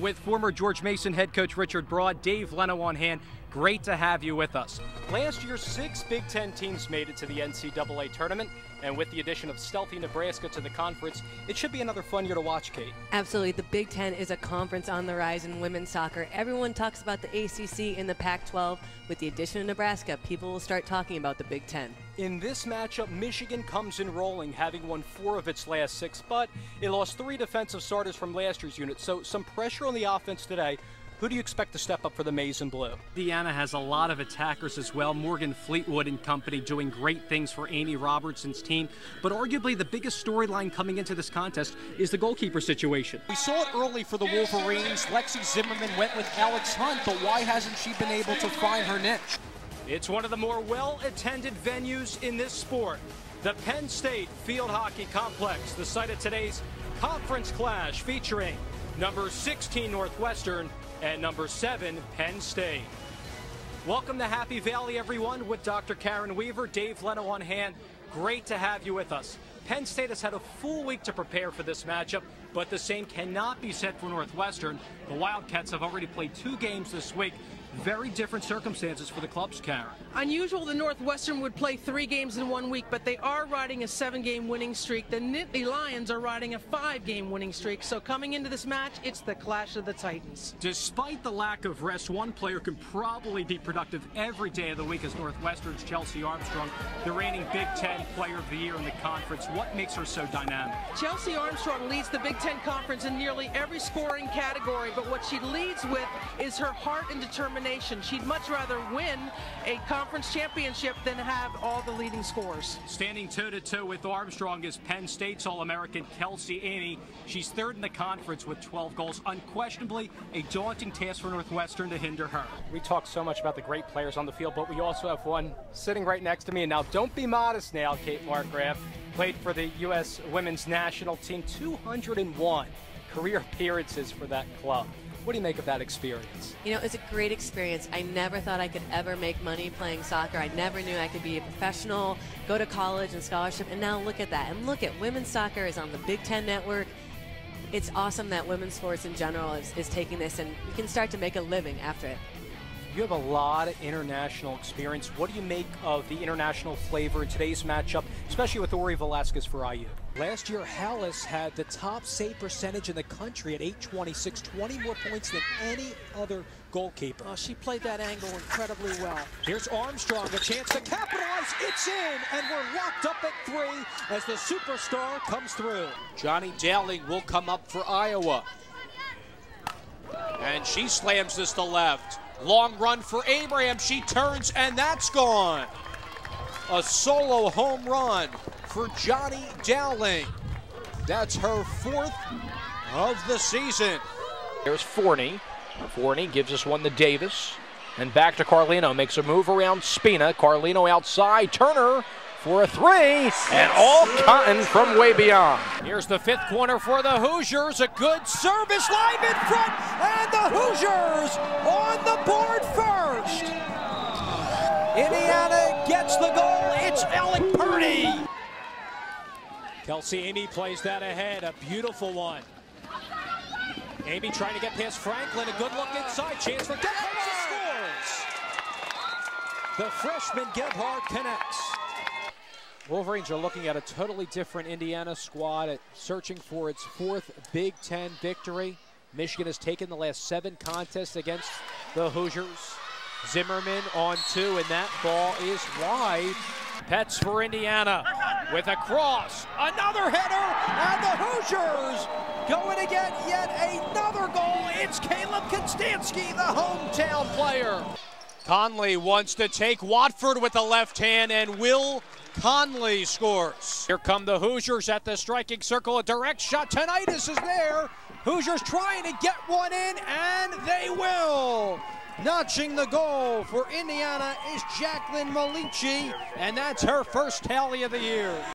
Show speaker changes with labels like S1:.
S1: With former George Mason head coach Richard Broad, Dave Leno on hand. Great to have you with us. Last year, 6 Big Ten teams made it to the NCAA tournament, and with the addition of stealthy Nebraska to the conference, it should be another fun year to watch, Kate.
S2: Absolutely. The Big Ten is a conference on the rise in women's soccer. Everyone talks about the ACC and the Pac-12. With the addition of Nebraska, people will start talking about the Big Ten.
S1: In this matchup, Michigan comes in rolling, having won 4 of its last 6, but it lost 3 defensive starters from last year's unit, so some pressure on the offense today. Who do you expect to step up for the Maize and Blue? Indiana has a lot of attackers as well. Morgan Fleetwood and company doing great things for Amy Robertson's team. But arguably the biggest storyline coming into this contest is the goalkeeper situation.
S3: We saw it early for the Wolverines. Lexi Zimmerman went with Alex Hunt, but why hasn't she been able to find her niche?
S1: It's one of the more well-attended venues in this sport. The Penn State Field Hockey Complex, the site of today's conference clash featuring number 16 Northwestern and number 7 Penn State. Welcome to Happy Valley, everyone, with Dr. Karen Weaver, Dave Leno on hand. Great to have you with us. Penn State has had a full week to prepare for this matchup, but the same cannot be said for Northwestern. The Wildcats have already played 2 games this week. Very different circumstances for the clubs, Karen.
S4: Unusual the Northwestern would play 3 games in 1 week, but they are riding a 7-game winning streak. The Nittany Lions are riding a 5-game winning streak. So coming into this match, it's the clash of the Titans.
S1: Despite the lack of rest, one player can probably be productive every day of the week as Northwestern's Chelsea Armstrong, the reigning Big Ten Player of the Year in the conference. What makes her so dynamic?
S4: Chelsea Armstrong leads the Big Ten Conference in nearly every scoring category, but what she leads with is her heart and determination. She'd much rather win a conference championship than have all the leading scores.
S1: Standing toe-to-toe with Armstrong is Penn State's All-American Kelsey Amy. She's 3rd in the conference with 12 goals. Unquestionably a daunting task for Northwestern to hinder her. We talk so much about the great players on the field, but we also have one sitting right next to me. And now, don't be modest now, Kate Markgraf. Played for the U.S. Women's National Team, 201 career appearances for that club. What do you make of that experience?
S2: You know, it's a great experience. I never thought I could ever make money playing soccer. I never knew I could be a professional, go to college and scholarship, and now look at that. And look at women's soccer is on the Big Ten Network. It's awesome that women's sports in general is taking this, and you can start to make a living after it.
S1: You have a lot of international experience. What do you make of the international flavor in today's matchup, especially with Ori Velasquez for IU?
S3: Last year, Hallis had the top save percentage in the country at .826, 20 more points than any other goalkeeper.
S4: She played that angle incredibly well.
S3: Here's Armstrong, a chance to capitalize. It's in, and we're locked up at 3 as the superstar comes through. Johnny Dowling will come up for Iowa. And she slams this to left. Long run for Abraham. She turns, and that's gone. A solo home run for Johnny Dowling. That's her 4th of the season.
S5: Here's Forney. Forney gives us one to Davis. And back to Carlino. Makes a move around Spina. Carlino outside. Turner for a 3. And all Cotton from way beyond.
S3: Here's the 5th corner for the Hoosiers. A good service live in front. And the Hoosiers on the board first. Indiana gets the goal. It's Alec Purdy. Kelsey Amy plays that ahead. A beautiful one. Amy trying to get past Franklin. A good look inside. Chance for Gebhardt. She scores. The freshman Gebhardt connects. Wolverines are looking at a totally different Indiana squad, searching for its 4th Big Ten victory. Michigan has taken the last 7 contests against the Hoosiers. Zimmerman on 2, and that ball is wide. Pets for Indiana with a cross, another header, and the Hoosiers going to get yet another goal. It's Caleb Konstanski, the hometown player. Conley wants to take Watford with the left hand, and Will Conley scores. Here come the Hoosiers at the striking circle. A direct shot. Tinnitus is there. Hoosiers trying to get one in, and they will. Notching the goal for Indiana is Jacqueline Malici, and that's her 1st tally of the year.